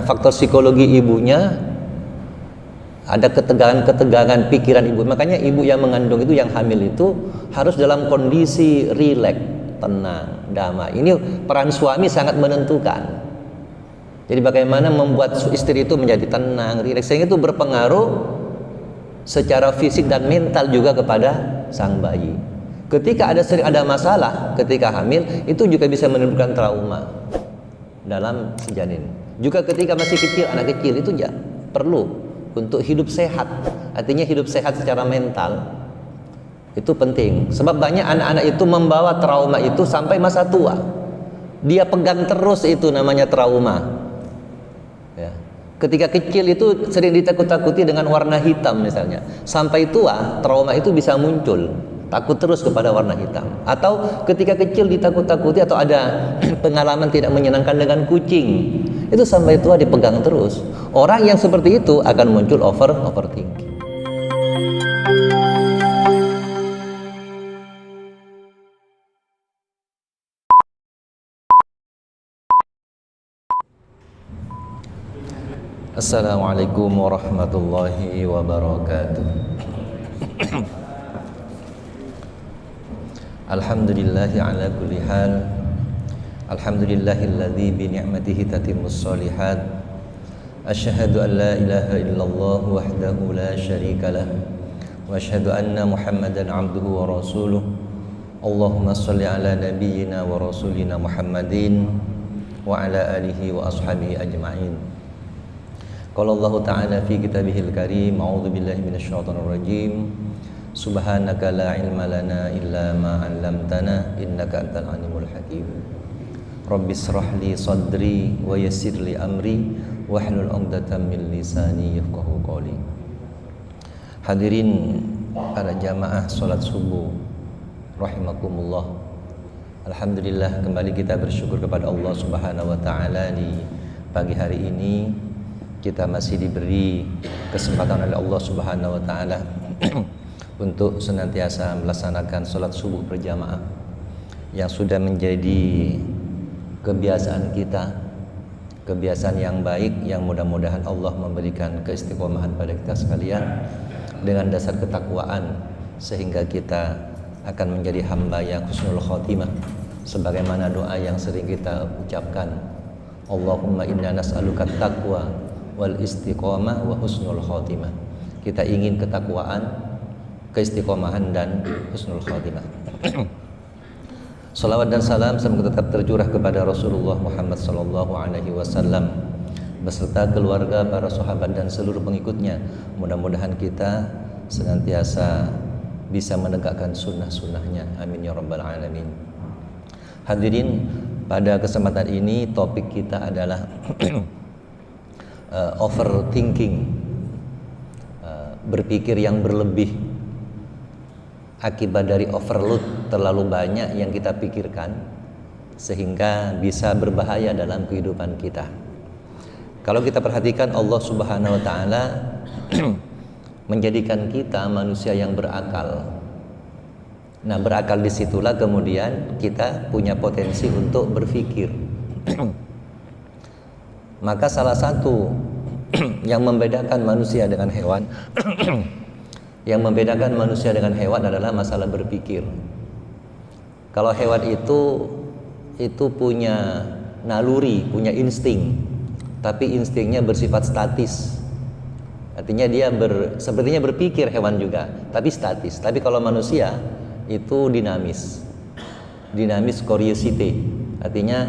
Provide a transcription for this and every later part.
faktor psikologi ibunya, ada ketegangan pikiran ibu. Makanya ibu yang mengandung itu, yang hamil itu harus dalam kondisi rileks, tenang, damai. Ini peran suami sangat menentukan. Jadi bagaimana membuat istri itu menjadi tenang, rileks, sehingga itu berpengaruh secara fisik dan mental juga kepada sang bayi. Ketika sering ada masalah ketika hamil, itu juga bisa menimbulkan trauma dalam si janin. Juga ketika masih kecil, anak kecil itu ya perlu untuk hidup sehat. Artinya hidup sehat secara mental itu penting. Sebab banyak anak-anak itu membawa trauma itu sampai masa tua. Dia pegang terus, itu namanya trauma. Ya. Ketika kecil itu sering ditakut-takuti dengan warna hitam misalnya. Sampai tua, trauma itu bisa muncul. Takut terus kepada warna hitam. Atau ketika kecil ditakut-takuti atau ada pengalaman tidak menyenangkan dengan kucing. Itu sampai tua dipegang terus. Orang yang seperti itu akan muncul overthinking. Assalamualaikum warahmatullahi wabarakatuh. Alhamdulillahi ala kulli hal. Alhamdulillahilladzi bi ni'matihi tatimmus shalihat. Asyhadu an la ilaha illallah wahdahu la syarikalah. Wa asyhadu anna Muhammadan abduhu wa rasuluh. Allahumma shalli ala nabiyyina wa rasulina Muhammadin wa ala alihi wa ashabihi ajma'in. Qala Allah Ta'ala fi kitabihil karim, a'udzu billahi minasyaitonir rajim. Subhanaka la ilma lana illa ma 'allamtana innaka antal alimul hakim. Rabbis shrah li sadri wa yassir li amri wahlul 'uqdatam min lisani yafqahu qawli. Hadirin para jamaah salat subuh rahimakumullah. Alhamdulillah, kembali kita bersyukur kepada Allah Subhanahu wa taala di pagi hari ini. Kita masih diberi kesempatan oleh Allah Subhanahu wa taala untuk senantiasa melaksanakan sholat subuh berjamaah yang sudah menjadi kebiasaan kita, kebiasaan yang baik, yang mudah-mudahan Allah memberikan keistiqomahan pada kita sekalian dengan dasar ketakwaan, sehingga kita akan menjadi hamba yang husnul khotimah, sebagaimana doa yang sering kita ucapkan, Allahumma inna nas'aluka taqwa wal istiqomah wa husnul khotimah. Kita ingin ketakwaan, keistiqomahan dan husnul khotimah. Salawat dan salam semoga tetap tercurah kepada Rasulullah Muhammad sallallahu alaihi wasallam beserta keluarga, para sahabat dan seluruh pengikutnya. Mudah-mudahan kita senantiasa bisa menegakkan sunnah-sunnahnya. Amin ya rabbal alamin. Hadirin, pada kesempatan ini topik kita adalah overthinking, berpikir yang berlebih akibat dari overload, terlalu banyak yang kita pikirkan sehingga bisa berbahaya dalam kehidupan kita. Kalau kita perhatikan, Allah Subhanahu wa taala menjadikan kita manusia yang berakal. Nah, berakal disitulah kemudian kita punya potensi untuk berpikir. Maka salah satu yang membedakan manusia dengan hewan yang membedakan manusia dengan hewan adalah masalah berpikir. Kalau hewan itu punya naluri, punya insting, tapi instingnya bersifat statis. Artinya dia sepertinya berpikir hewan juga, tapi statis. Tapi kalau manusia itu dinamis curiosity. Artinya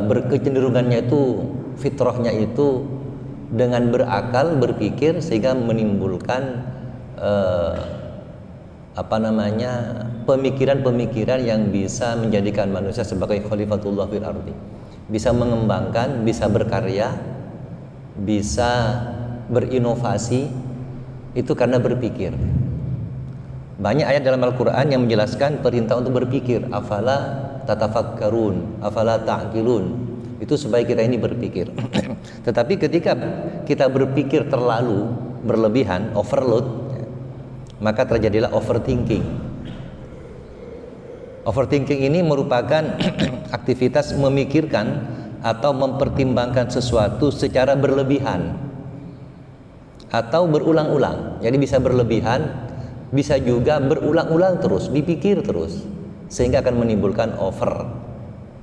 berkecenderungannya itu, fitrahnya itu dengan berakal, berpikir, sehingga menimbulkan pemikiran-pemikiran yang bisa menjadikan manusia sebagai khalifatullah fil ardi, bisa mengembangkan, bisa berkarya, bisa berinovasi, itu karena berpikir. Banyak ayat dalam Al-Quran yang menjelaskan perintah untuk berpikir. Afala tatafakkarun, afala ta'qilun. Itu supaya kita ini berpikir. Tetapi ketika kita berpikir terlalu berlebihan, overload, maka terjadilah overthinking. Overthinking ini merupakan aktivitas memikirkan atau mempertimbangkan sesuatu secara berlebihan atau berulang-ulang. Jadi bisa berlebihan, bisa juga berulang-ulang terus, dipikir terus, sehingga akan menimbulkan over,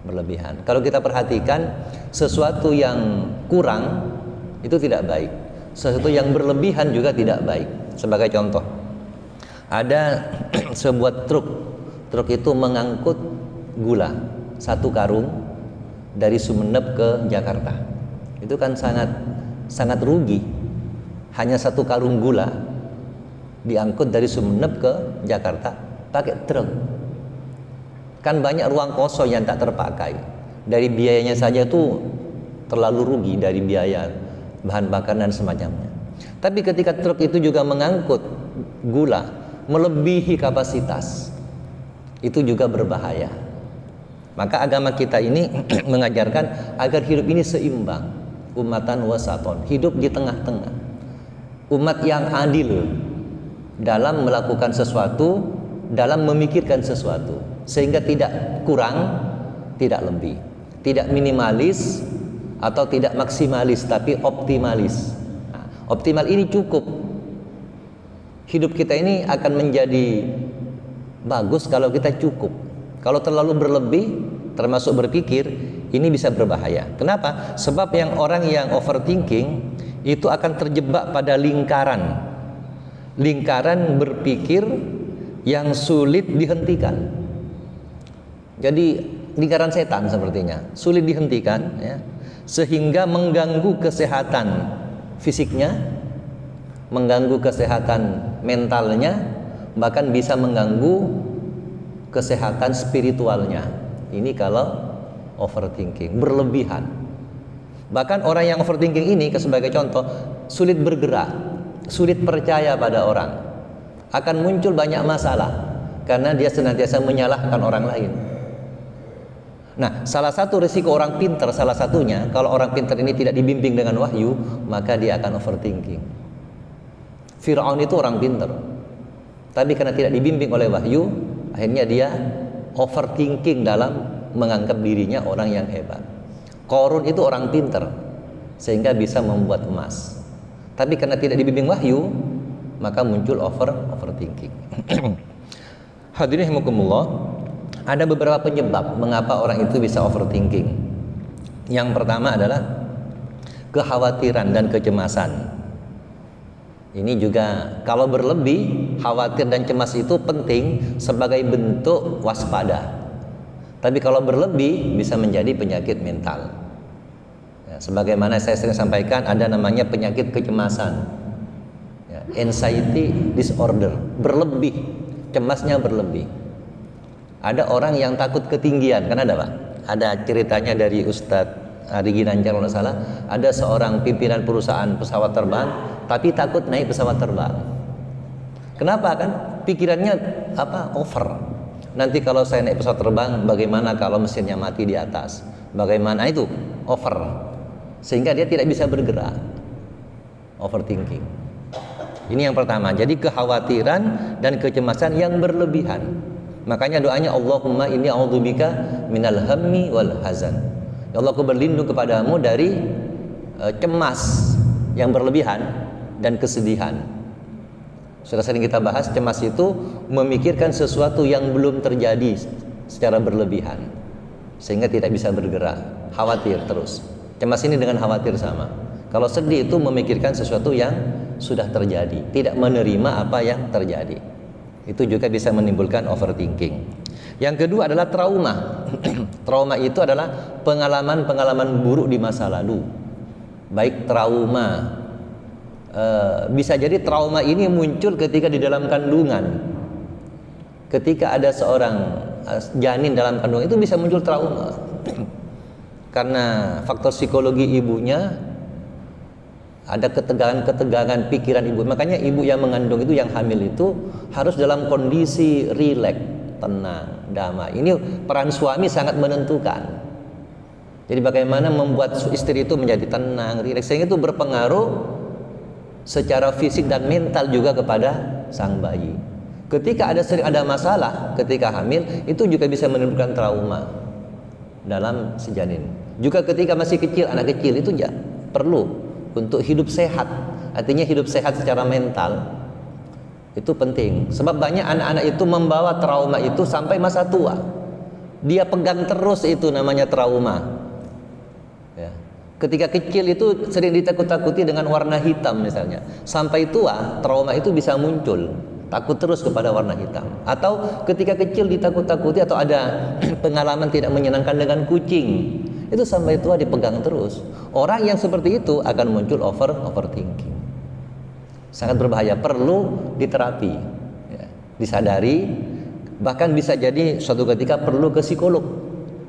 berlebihan. Kalau kita perhatikan, sesuatu yang kurang itu tidak baik, sesuatu yang berlebihan juga tidak baik. Sebagai contoh, ada sebuah truk itu mengangkut gula 1 karung dari Sumeneb ke Jakarta. Itu kan sangat rugi. Hanya 1 karung gula diangkut dari Sumeneb ke Jakarta pakai truk. Kan banyak ruang kosong yang tak terpakai. Dari biayanya saja itu terlalu rugi, dari biaya bahan bakar dan semacamnya. Tapi ketika truk itu juga mengangkut gula melebihi kapasitas, itu juga berbahaya. Maka agama kita ini mengajarkan agar hidup ini seimbang, ummatan wasaton, hidup di tengah-tengah, umat yang adil dalam melakukan sesuatu, dalam memikirkan sesuatu, sehingga tidak kurang, tidak lebih, tidak minimalis atau tidak maksimalis, tapi optimalis. Nah, optimal ini cukup. Hidup kita ini akan menjadi bagus kalau kita cukup. Kalau terlalu berlebih, termasuk berpikir, ini bisa berbahaya. Kenapa? Sebab orang yang overthinking itu akan terjebak pada lingkaran berpikir yang sulit dihentikan. Jadi lingkaran setan sepertinya, sulit dihentikan, ya, sehingga mengganggu kesehatan fisiknya, mengganggu kesehatan mentalnya, bahkan bisa mengganggu kesehatan spiritualnya. Ini kalau overthinking, berlebihan. Bahkan orang yang overthinking ini, sebagai contoh, sulit bergerak, sulit percaya pada orang, akan muncul banyak masalah karena dia senantiasa menyalahkan orang lain. Nah, salah satu risiko orang pintar, salah satunya, kalau orang pintar ini tidak dibimbing dengan wahyu, maka dia akan overthinking. Fir'aun itu orang pintar, tapi karena tidak dibimbing oleh wahyu, akhirnya dia overthinking dalam menganggap dirinya orang yang hebat. Qarun itu orang pintar, sehingga bisa membuat emas, tapi karena tidak dibimbing wahyu, maka muncul overthinking. Hadirin rahimakumullah, ada beberapa penyebab mengapa orang itu bisa overthinking. Yang pertama adalah kekhawatiran dan kecemasan. Ini juga kalau berlebih, khawatir dan cemas itu penting sebagai bentuk waspada. Tapi kalau berlebih bisa menjadi penyakit mental. Ya, sebagaimana saya sering sampaikan, ada namanya penyakit kecemasan, ya, anxiety disorder, berlebih, cemasnya berlebih. Ada orang yang takut ketinggian, kan ada Pak? Ada ceritanya dari Ustadz Ari Ginanjar kalau salah, ada seorang pimpinan perusahaan pesawat terbang, tapi takut naik pesawat terbang. Kenapa? Kan pikirannya over. Nanti kalau saya naik pesawat terbang, bagaimana kalau mesinnya mati di atas? Bagaimana itu? Over. Sehingga dia tidak bisa bergerak. Overthinking. Ini yang pertama. Jadi kekhawatiran dan kecemasan yang berlebihan. Makanya doanya, Allahumma inni a'udzubika minal hammi wal hazan. Ya Allah, aku berlindung kepadamu dari cemas yang berlebihan dan kesedihan. Sudah sering kita bahas, cemas itu memikirkan sesuatu yang belum terjadi secara berlebihan, sehingga tidak bisa bergerak, khawatir terus. Cemas ini dengan khawatir sama. Kalau sedih itu memikirkan sesuatu yang sudah terjadi, tidak menerima apa yang terjadi. Itu juga bisa menimbulkan overthinking. Yang kedua adalah trauma. Trauma itu adalah pengalaman-pengalaman buruk di masa lalu. Baik trauma, bisa jadi trauma ini muncul ketika di dalam kandungan. Ketika ada seorang janin dalam kandungan, itu bisa muncul trauma. Karena faktor psikologi ibunya, ada ketegangan pikiran ibu. Makanya ibu yang mengandung itu, yang hamil itu harus dalam kondisi rileks, tenang, damai. Ini peran suami sangat menentukan. Jadi bagaimana membuat istri itu menjadi tenang, rileks, sehingga itu berpengaruh secara fisik dan mental juga kepada sang bayi. Ketika sering ada masalah ketika hamil, itu juga bisa menimbulkan trauma dalam si janin. Juga ketika masih kecil, anak kecil itu ya perlu untuk hidup sehat. Artinya hidup sehat secara mental itu penting. Sebab banyak anak-anak itu membawa trauma itu sampai masa tua. Dia pegang terus itu namanya trauma. Ya. Ketika kecil itu sering ditakut-takuti dengan warna hitam misalnya. Sampai tua trauma itu bisa muncul. Takut terus kepada warna hitam. Atau ketika kecil ditakut-takuti atau ada pengalaman tidak menyenangkan dengan kucing. Itu sampai tua dipegang terus. Orang yang seperti itu akan muncul overthinking. Sangat berbahaya, perlu diterapi, ya, disadari. Bahkan bisa jadi suatu ketika perlu ke psikolog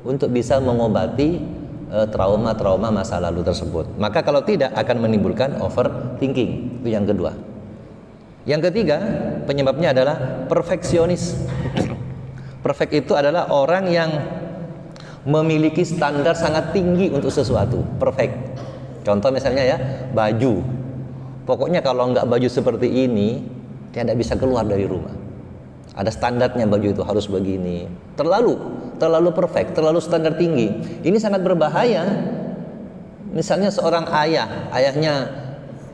untuk bisa mengobati trauma-trauma masa lalu tersebut. Maka kalau tidak akan menimbulkan overthinking. Itu yang kedua. Yang ketiga, penyebabnya adalah perfeksionis. Perfect itu adalah orang yang memiliki standar sangat tinggi untuk sesuatu, perfect. Contoh misalnya ya, baju. Pokoknya kalau nggak baju seperti ini, dia tidak bisa keluar dari rumah. Ada standarnya, baju itu harus begini. Terlalu perfect, terlalu standar tinggi. Ini sangat berbahaya. Misalnya seorang ayahnya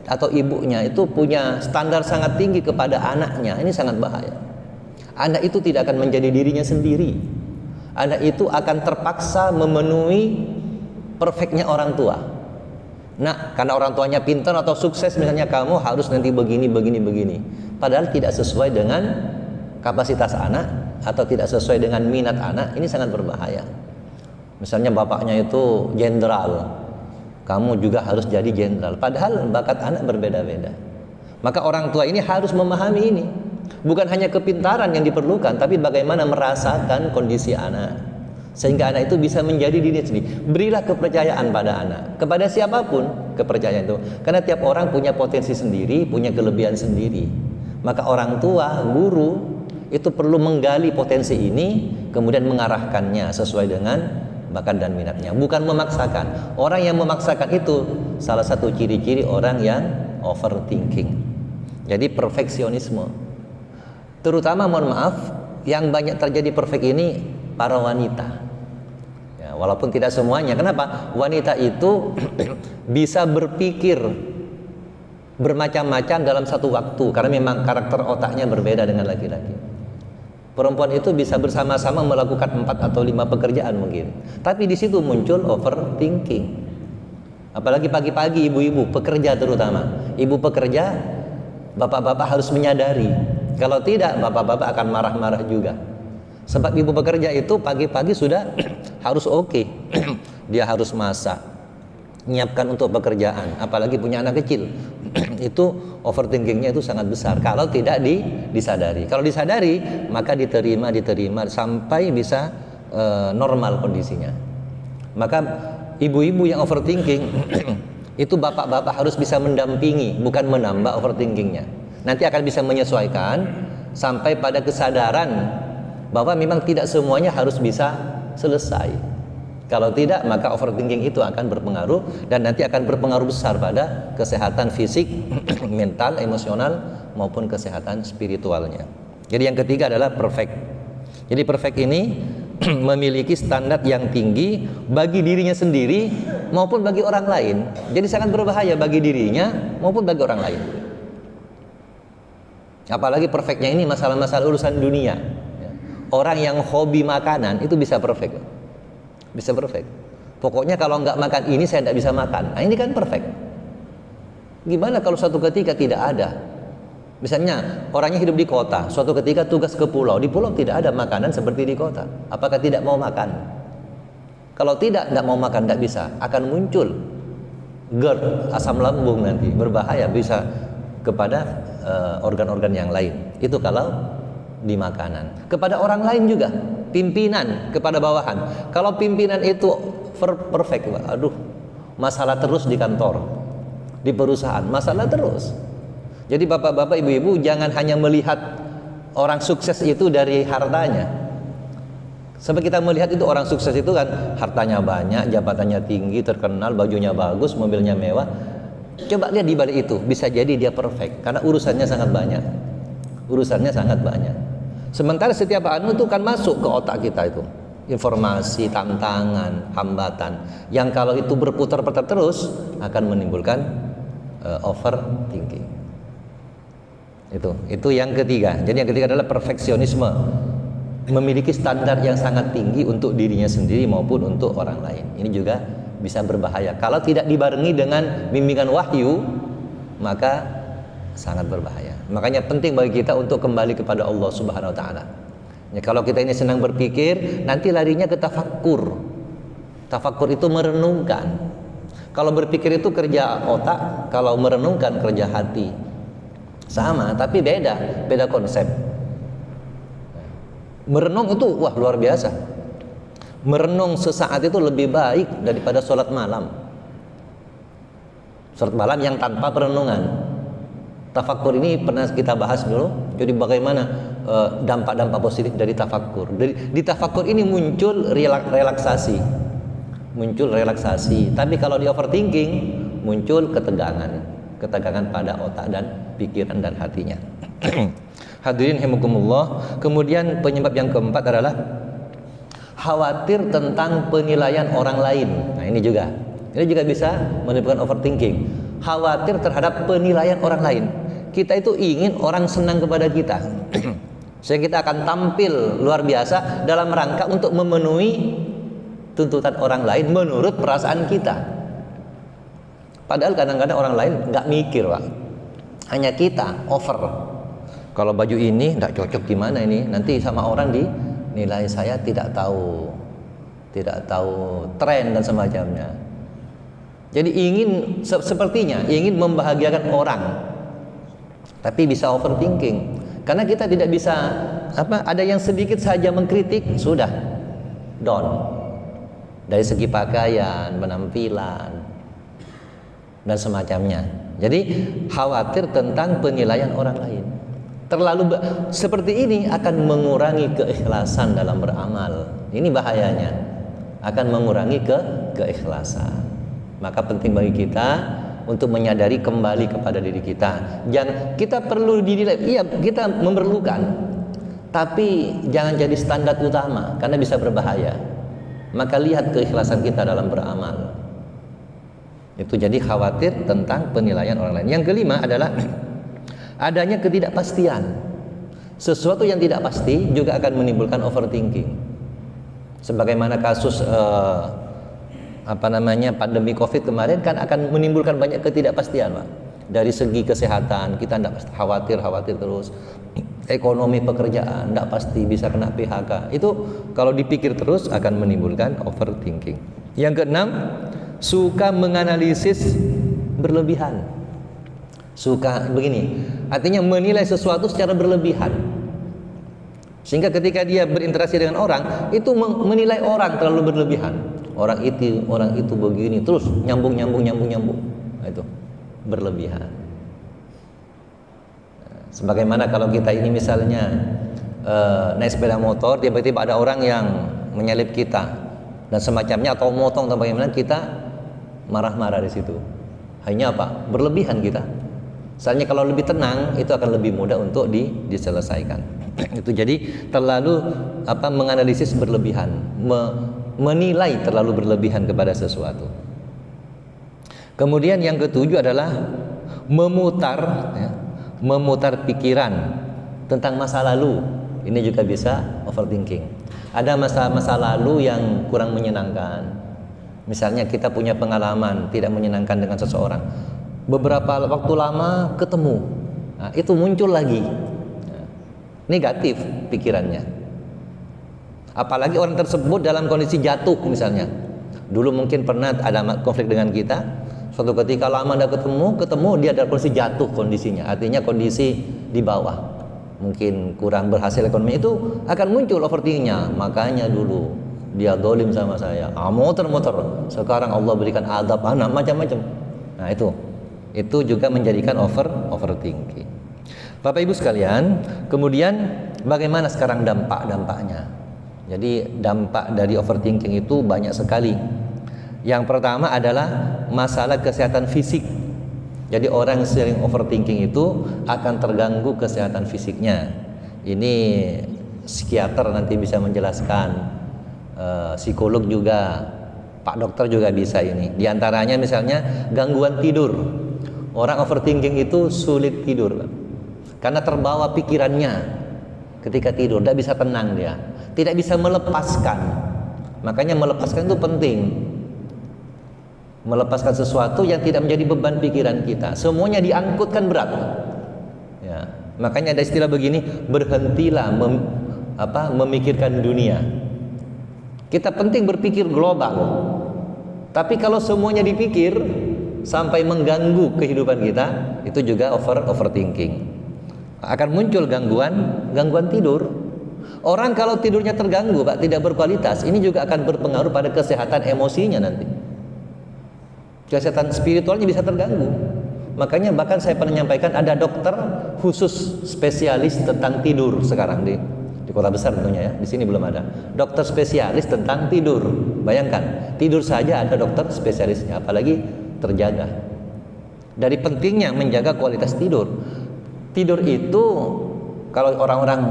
atau ibunya itu punya standar sangat tinggi kepada anaknya, ini sangat bahaya. Anak itu tidak akan menjadi dirinya sendiri. Anak itu akan terpaksa memenuhi perfectnya orang tua. Nah, karena orang tuanya pintar atau sukses, misalnya kamu harus nanti begini. Padahal tidak sesuai dengan kapasitas anak atau tidak sesuai dengan minat anak, ini sangat berbahaya. Misalnya bapaknya itu jenderal, kamu juga harus jadi jenderal. Padahal bakat anak berbeda-beda. Maka orang tua ini harus memahami ini. Bukan hanya kepintaran yang diperlukan, tapi bagaimana merasakan kondisi anak, sehingga anak itu bisa menjadi diri sendiri. Berilah kepercayaan pada anak, kepada siapapun kepercayaan itu, karena tiap orang punya potensi sendiri, punya kelebihan sendiri. Maka orang tua, guru itu perlu menggali potensi ini, kemudian mengarahkannya sesuai dengan bakat dan minatnya, bukan memaksakan. Orang yang memaksakan itu salah satu ciri-ciri orang yang overthinking. Jadi perfeksionisme. Terutama, mohon maaf, yang banyak terjadi perfect ini para wanita. Ya, walaupun tidak semuanya. Kenapa? Wanita itu bisa berpikir bermacam-macam dalam satu waktu, karena memang karakter otaknya berbeda dengan laki-laki. Perempuan itu bisa bersama-sama melakukan 4 atau 5 pekerjaan mungkin. Tapi di situ muncul overthinking. Apalagi pagi-pagi ibu-ibu pekerja, terutama ibu pekerja, bapak-bapak harus menyadari. Kalau tidak, bapak-bapak akan marah-marah juga. Sebab ibu bekerja itu pagi-pagi sudah harus oke. Dia harus masak, menyiapkan untuk pekerjaan. Apalagi punya anak kecil. Itu overthinkingnya itu sangat besar. Kalau tidak disadari. Kalau disadari, maka diterima sampai bisa normal kondisinya. Maka ibu-ibu yang overthinking itu bapak-bapak harus bisa mendampingi, bukan menambah overthinkingnya. Nanti akan bisa menyesuaikan sampai pada kesadaran bahwa memang tidak semuanya harus bisa selesai. Kalau tidak, maka overthinking itu akan berpengaruh, dan nanti akan berpengaruh besar pada kesehatan fisik, mental, emosional, maupun kesehatan spiritualnya. Jadi yang ketiga adalah perfect. Jadi perfect ini memiliki standar yang tinggi bagi dirinya sendiri maupun bagi orang lain. Jadi sangat berbahaya bagi dirinya maupun bagi orang lain. Apalagi perfectnya ini masalah-masalah urusan dunia. Orang yang hobi makanan itu bisa perfect. Bisa perfect. Pokoknya kalau nggak makan ini saya tidak bisa makan. Nah, ini kan perfect. Gimana kalau suatu ketika tidak ada? Misalnya orangnya hidup di kota, suatu ketika tugas ke pulau. Di pulau tidak ada makanan seperti di kota. Apakah tidak mau makan? Kalau tidak mau makan, tidak bisa. Akan muncul GERD, asam lambung nanti. Berbahaya, bisa kepada organ-organ yang lain. Itu kalau di makanan. Kepada orang lain juga, pimpinan kepada bawahan. Kalau pimpinan itu perfect, aduh, masalah terus di kantor, di perusahaan, masalah terus. Jadi bapak-bapak, ibu-ibu jangan hanya melihat orang sukses itu dari hartanya. Sampai kita melihat itu orang sukses itu kan hartanya banyak, jabatannya tinggi, terkenal, bajunya bagus, mobilnya mewah. Coba lihat di balik itu, bisa jadi dia perfect karena urusannya sangat banyak. Urusannya sangat banyak. Sementara setiap anu itu kan masuk ke otak kita itu. informasi, tantangan, hambatan yang kalau itu berputar-putar terus akan menimbulkan overthinking. Itu yang ketiga. Jadi yang ketiga adalah perfeksionisme, memiliki standar yang sangat tinggi untuk dirinya sendiri maupun untuk orang lain. Ini juga bisa berbahaya kalau tidak dibarengi dengan bimbingan wahyu, maka sangat berbahaya. Makanya penting bagi kita untuk kembali kepada Allah Subhanahu wa taala. Ya, kalau kita ini senang berpikir, nanti larinya ke tafakkur. Tafakkur itu merenungkan. Kalau berpikir itu kerja otak, kalau merenungkan kerja hati. Sama, tapi beda konsep. Merenung itu wah luar biasa. Merenung sesaat itu lebih baik daripada sholat malam. Sholat malam yang tanpa perenungan. Tafakkur ini pernah kita bahas dulu. Jadi bagaimana dampak-dampak positif dari tafakkur. Di tafakkur ini muncul relaksasi. Tapi kalau di overthinking muncul ketegangan pada otak dan pikiran dan hatinya. Hadirin rahimakumullah. Kemudian penyebab yang keempat adalah khawatir tentang penilaian orang lain. Nah, ini juga bisa menimbulkan overthinking. Khawatir terhadap penilaian orang lain. Kita itu ingin orang senang kepada kita. Sehingga kita akan tampil luar biasa dalam rangka untuk memenuhi tuntutan orang lain menurut perasaan kita. Padahal kadang-kadang orang lain nggak mikir, Pak. Hanya kita over. Kalau baju ini nggak cocok gimana ini? Nanti sama orang dinilai saya tidak tahu tren dan semacamnya. Jadi sepertinya ingin membahagiakan orang, tapi bisa overthinking. Karena kita tidak bisa ada yang sedikit saja mengkritik sudah down. Dari segi pakaian, penampilan dan semacamnya. Jadi khawatir tentang penilaian orang lain. Terlalu seperti ini akan mengurangi keikhlasan dalam beramal. Ini bahayanya. Akan mengurangi keikhlasan. Maka penting bagi kita untuk menyadari kembali kepada diri kita. Jangan kita perlu dinilai, iya kita memerlukan, tapi jangan jadi standar utama karena bisa berbahaya. Maka lihat keikhlasan kita dalam beramal. Itu jadi khawatir tentang penilaian orang lain. Yang kelima adalah adanya ketidakpastian. Sesuatu yang tidak pasti juga akan menimbulkan overthinking. Sebagaimana kasus pandemi Covid kemarin kan akan menimbulkan banyak ketidakpastian, Pak. Dari segi kesehatan kita tidak pasti, khawatir terus. Ekonomi pekerjaan tidak pasti, bisa kena PHK. Itu kalau dipikir terus akan menimbulkan overthinking. Yang keenam, suka menganalisis berlebihan. Suka begini, artinya menilai sesuatu secara berlebihan. Sehingga ketika dia berinteraksi dengan orang, itu menilai orang terlalu berlebihan. Orang itu begini, terus nyambung. Nah, itu berlebihan. Sebagaimana kalau kita ini misalnya naik sepeda motor, tiba-tiba ada orang yang menyalip kita dan semacamnya, atau motong atau bagaimana, kita marah-marah di situ. Hanya berlebihan kita. Soalnya kalau lebih tenang itu akan lebih mudah untuk diselesaikan. Itu jadi terlalu menganalisis berlebihan, menilai terlalu berlebihan kepada sesuatu. Kemudian yang ketujuh adalah memutar pikiran tentang masa lalu. Ini juga bisa overthinking. Ada masa lalu yang kurang menyenangkan. Misalnya kita punya pengalaman tidak menyenangkan dengan seseorang. Beberapa waktu lama ketemu, nah, itu muncul lagi negatif pikirannya. Apalagi orang tersebut dalam kondisi jatuh misalnya. Dulu mungkin pernah ada konflik dengan kita. Suatu ketika lama tidak ketemu dia dalam kondisi jatuh kondisinya. Artinya kondisi di bawah. Mungkin kurang berhasil ekonomi, itu akan muncul overthinkingnya. Makanya dulu dia dolim sama saya. Muter-muter. Sekarang Allah berikan azab anak macam-macam. Nah itu juga menjadikan overthinking. Bapak Ibu sekalian, kemudian bagaimana sekarang dampaknya? Jadi dampak dari overthinking itu banyak sekali. Yang pertama adalah masalah kesehatan fisik. Jadi orang sering overthinking itu akan terganggu kesehatan fisiknya. Ini psikiater nanti bisa menjelaskan psikolog juga, Pak dokter juga bisa ini. Di antaranya misalnya gangguan tidur. Orang overthinking itu sulit tidur, karena terbawa pikirannya ketika tidur, tidak bisa tenang dia, tidak bisa melepaskan. Makanya melepaskan itu penting. Melepaskan sesuatu yang tidak menjadi beban pikiran kita. Semuanya diangkutkan berat. Ya, makanya ada istilah begini, berhentilah memikirkan dunia. Kita penting berpikir global. Tapi kalau semuanya dipikir sampai mengganggu kehidupan kita, itu juga overthinking. Akan muncul gangguan tidur. Orang kalau tidurnya terganggu, Pak, tidak berkualitas, ini juga akan berpengaruh pada kesehatan emosinya nanti. Kesehatan spiritualnya bisa terganggu. Makanya bahkan saya pernah menyampaikan ada dokter khusus spesialis tentang tidur sekarang di kota besar tentunya ya. Di sini belum ada. Dokter spesialis tentang tidur. Bayangkan, tidur saja ada dokter spesialisnya, apalagi terjaga. Dari pentingnya menjaga kualitas tidur. Tidur itu kalau orang-orang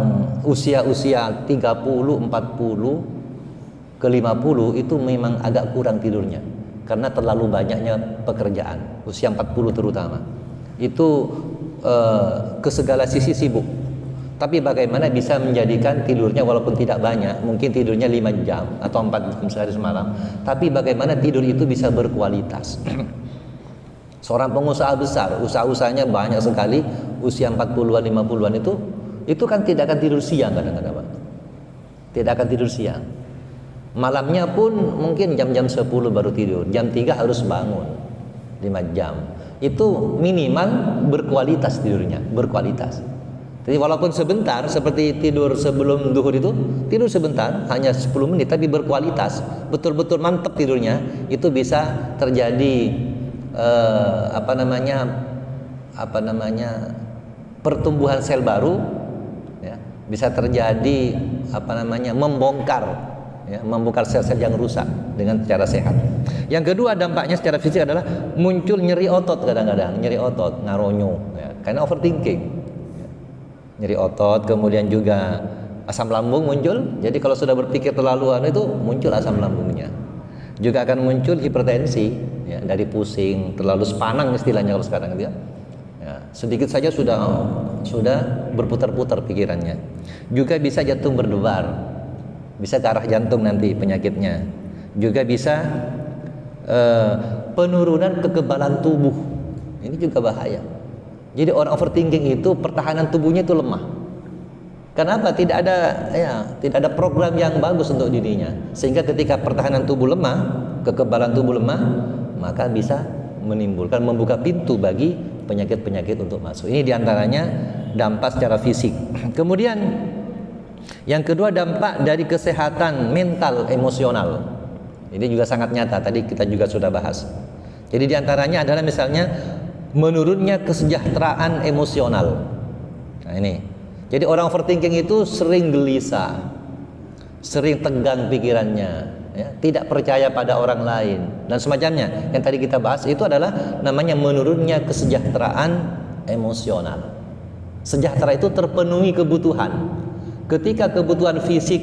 usia-usia 30, 40 ke 50 itu memang agak kurang tidurnya karena terlalu banyaknya pekerjaan. Usia 40 terutama. Itu ke segala sisi sibuk. Tapi bagaimana bisa menjadikan tidurnya walaupun tidak banyak, mungkin tidurnya 5 jam atau 4 jam sehari semalam, tapi bagaimana tidur itu bisa berkualitas. Seorang pengusaha besar, usaha-usahanya banyak sekali, usia 40-an, 50-an itu kan tidak akan tidur siang kadang-kadang, Pak. Tidak akan tidur siang. Malamnya pun mungkin jam-jam 10 baru tidur, jam 3 harus bangun 5 jam. Itu minimal berkualitas tidurnya, berkualitas. Jadi walaupun sebentar, seperti tidur sebelum duhur itu, tidur sebentar, hanya 10 menit, tapi berkualitas, betul-betul mantap tidurnya, itu bisa terjadi pertumbuhan sel baru, ya, bisa terjadi membongkar sel-sel yang rusak dengan cara sehat. Yang kedua dampaknya secara fisik adalah muncul nyeri otot kadang-kadang, nyeri otot, ngaronyo, ya, karena overthinking. Nyeri otot, kemudian juga asam lambung muncul. Jadi kalau sudah berpikir terlalu itu muncul asam lambungnya. Juga akan muncul hipertensi, ya, dari pusing, terlalu sepanang istilahnya kalau sekarang gitu ya. Ya, sedikit saja sudah berputar-putar pikirannya. Juga bisa jantung berdebar, bisa ke arah jantung nanti penyakitnya. Juga bisa penurunan kekebalan tubuh. Ini juga bahaya. Jadi orang overthinking itu pertahanan tubuhnya itu lemah. Kenapa? Tidak ada program yang bagus untuk dirinya. Sehingga ketika pertahanan tubuh lemah, kekebalan tubuh lemah, maka bisa membuka pintu bagi penyakit-penyakit untuk masuk. Ini diantaranya dampak secara fisik. Kemudian yang kedua dampak dari kesehatan mental emosional. Ini juga sangat nyata. Tadi kita juga sudah bahas. Jadi diantaranya adalah misalnya menurunnya kesejahteraan emosional. Nah ini, jadi orang overthinking itu sering gelisah, sering tegang pikirannya, ya, tidak percaya pada orang lain dan semacamnya. Yang tadi kita bahas itu adalah namanya menurunnya kesejahteraan emosional. Sejahtera itu terpenuhi kebutuhan. Ketika kebutuhan fisik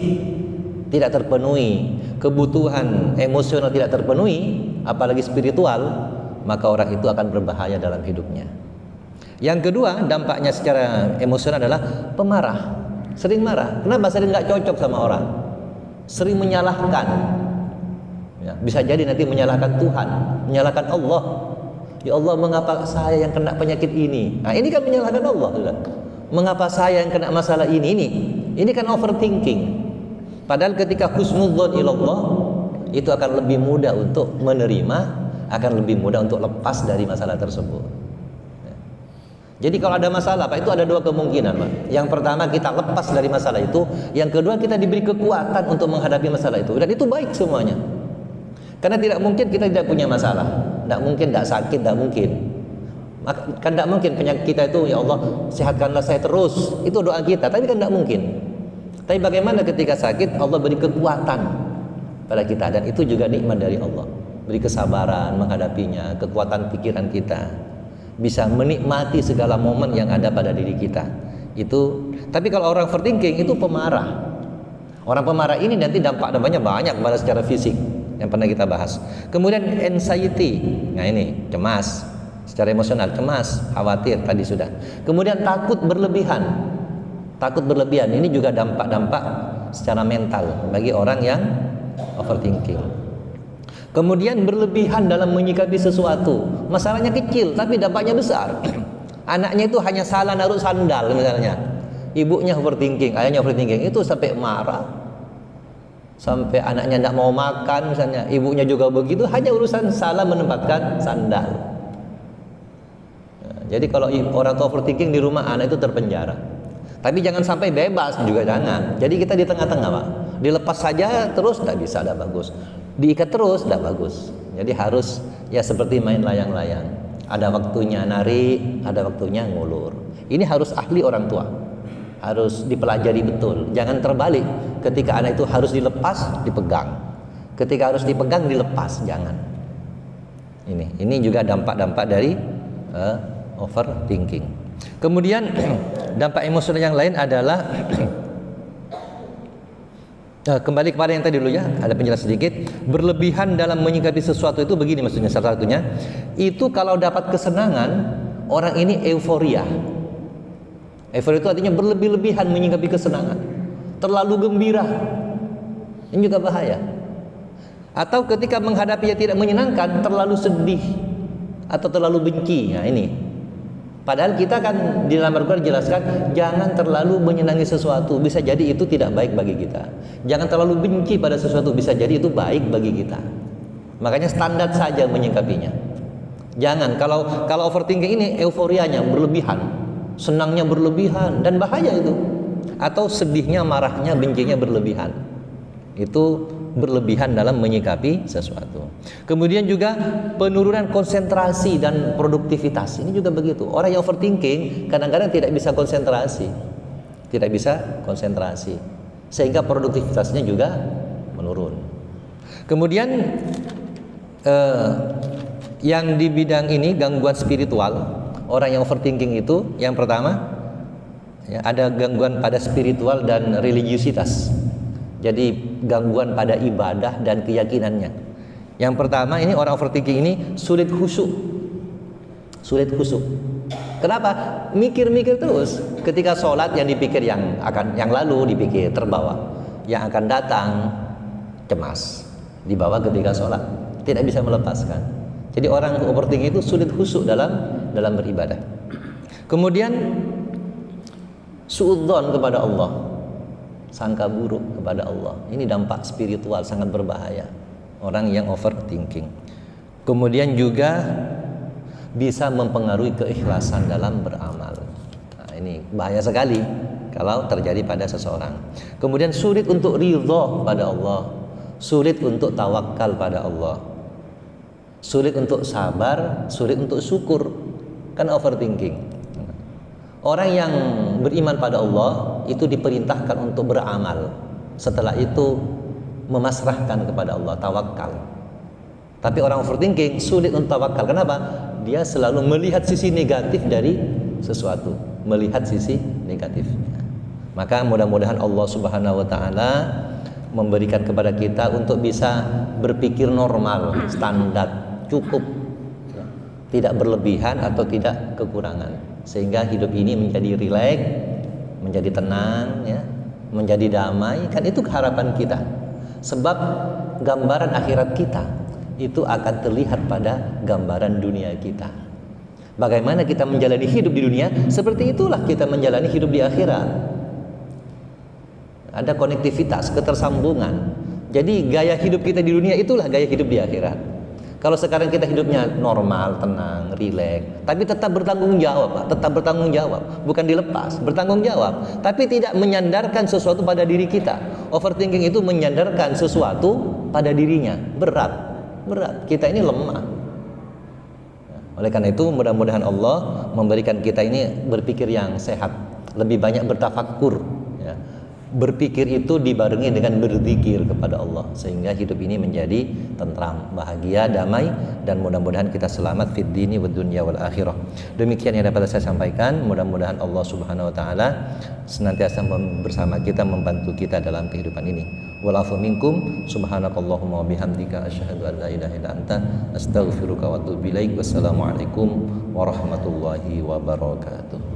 tidak terpenuhi, kebutuhan emosional tidak terpenuhi, apalagi spiritual, maka orang itu akan berbahaya dalam hidupnya. Yang kedua dampaknya secara emosional adalah pemarah, sering marah. Kenapa? Sering nggak cocok sama orang, sering menyalahkan, ya, bisa jadi nanti menyalahkan Tuhan, menyalahkan Allah. Ya Allah, mengapa saya yang kena penyakit ini? Nah ini kan menyalahkan Allah, sudah. Mengapa saya yang kena masalah ini kan overthinking. Padahal ketika husnudzon ilallah, itu akan lebih mudah untuk menerima, akan lebih mudah untuk lepas dari masalah tersebut. Jadi kalau ada masalah, Pak, itu ada dua kemungkinan, Pak. Yang pertama kita lepas dari masalah itu, yang kedua kita diberi kekuatan untuk menghadapi masalah itu, dan itu baik semuanya. Karena tidak mungkin kita tidak punya masalah, tidak mungkin tidak sakit, tidak mungkin. Kan tidak mungkin penyakit kita itu, ya Allah sehatkanlah saya terus, itu doa kita, tapi kan tidak mungkin. Tapi bagaimana ketika sakit Allah beri kekuatan pada kita, dan itu juga nikmat dari Allah. Beri kesabaran menghadapinya, kekuatan pikiran kita, bisa menikmati segala momen yang ada pada diri kita. Itu. Tapi kalau orang overthinking itu pemarah, Orang pemarah ini nanti dampak-dampaknya banyak pada secara fisik yang pernah kita bahas. Kemudian anxiety, nah ini cemas, secara emosional cemas, khawatir tadi sudah. Kemudian takut berlebihan. Takut berlebihan ini juga dampak-dampak secara mental bagi orang yang overthinking. Kemudian berlebihan dalam menyikapi sesuatu. Masalahnya kecil tapi dampaknya besar. Anaknya itu hanya salah naruh sandal misalnya. Ibunya overthinking, ayahnya overthinking, itu sampai marah. Sampai anaknya tidak mau makan misalnya, ibunya juga begitu, hanya urusan salah menempatkan sandal. Nah, jadi kalau orang tua overthinking di rumah, anak itu terpenjara. Tapi jangan sampai bebas juga, jangan. Jadi kita di tengah-tengah, Pak. Dilepas saja terus tidak bisa, tidak bagus. Diikat terus tidak bagus. Jadi harus ya seperti main layang-layang. Ada waktunya narik, ada waktunya ngulur. Ini harus ahli orang tua. Harus dipelajari betul. Jangan terbalik. Ketika anak itu harus dilepas, dipegang. Ketika harus dipegang, dilepas. Jangan. Ini juga dampak-dampak dari overthinking. Kemudian dampak emosional yang lain adalah kembali kepada yang tadi dulu ya, ada penjelasan sedikit. Berlebihan dalam menyikapi sesuatu itu begini maksudnya, salah satunya itu kalau dapat kesenangan, orang ini euforia. Euforia itu artinya berlebih-lebihan menyikapi kesenangan, terlalu gembira. Ini juga bahaya. Atau ketika menghadapi yang tidak menyenangkan, terlalu sedih atau terlalu benci. Nah ini. Padahal kita kan di dalam Al-Quran dijelaskan jangan terlalu menyenangi sesuatu, bisa jadi itu tidak baik bagi kita. Jangan terlalu benci pada sesuatu, bisa jadi itu baik bagi kita. Makanya standar saja menyikapinya. Jangan kalau overthinking ini euforianya berlebihan. Senangnya berlebihan dan bahaya itu. Atau sedihnya, marahnya, bencinya berlebihan. Itu berlebihan dalam menyikapi sesuatu. Kemudian juga penurunan konsentrasi dan produktivitas. Ini juga begitu. Orang yang overthinking kadang-kadang tidak bisa konsentrasi. Tidak bisa konsentrasi. Sehingga produktivitasnya juga menurun. Kemudian yang di bidang ini gangguan spiritual. Orang yang overthinking itu yang pertama ya, ada gangguan pada spiritual dan religiusitas. Jadi gangguan pada ibadah dan keyakinannya. Yang pertama ini orang overthinking ini sulit khusyuk. Sulit khusyuk. Kenapa? Mikir-mikir terus. Ketika sholat yang dipikir yang lalu dipikir terbawa. Yang akan datang cemas. Dibawa ketika sholat. Tidak bisa melepaskan. Jadi orang overthinking itu sulit khusyuk dalam beribadah. Kemudian suudzon kepada Allah, sangka buruk kepada Allah. Ini dampak spiritual sangat berbahaya. Orang yang overthinking. Kemudian juga bisa mempengaruhi keikhlasan dalam beramal. Nah, ini bahaya sekali kalau terjadi pada seseorang. Kemudian sulit untuk ridho pada Allah, sulit untuk tawakal pada Allah. Sulit untuk sabar, sulit untuk syukur. Kan overthinking. Orang yang beriman pada Allah itu diperintahkan untuk beramal. Setelah itu memasrahkan kepada Allah, tawakal. Tapi orang overthinking sulit untuk tawakal. Kenapa? Dia selalu melihat sisi negatif dari sesuatu, melihat sisi negatif. Maka mudah-mudahan Allah Subhanahu wa taala memberikan kepada kita untuk bisa berpikir normal, standar, cukup, tidak berlebihan atau tidak kekurangan, sehingga hidup ini menjadi rileks, menjadi tenang, ya, menjadi damai. Kan itu harapan kita. Sebab gambaran akhirat kita itu akan terlihat pada gambaran dunia kita. Bagaimana kita menjalani hidup di dunia, seperti itulah kita menjalani hidup di akhirat. Ada konektivitas, ketersambungan. Jadi gaya hidup kita di dunia itulah gaya hidup di akhirat. Kalau sekarang kita hidupnya normal, tenang, rileks, tapi tetap bertanggung jawab, Pak. Tetap bertanggung jawab, bukan dilepas, bertanggung jawab, tapi tidak menyandarkan sesuatu pada diri kita. Overthinking itu menyandarkan sesuatu pada dirinya, berat. Kita ini lemah. Oleh karena itu mudah-mudahan Allah memberikan kita ini berpikir yang sehat, lebih banyak bertafakkur, ya. berpikir itu dibarengi dengan berzikir kepada Allah, sehingga hidup ini menjadi tentram, bahagia, damai, dan mudah-mudahan kita selamat fid dini wad dunya wal akhirah. Demikian yang dapat saya sampaikan. Mudah-mudahan Allah Subhanahu wa taala senantiasa bersama kita, membantu kita dalam kehidupan ini. Walafu minkum, subhanakallahumma wa bihamdika, asyhadu an la ilaha illa anta, astaghfiruka wa atubu ilaik. Wassalamualaikum warahmatullahi wabarakatuh.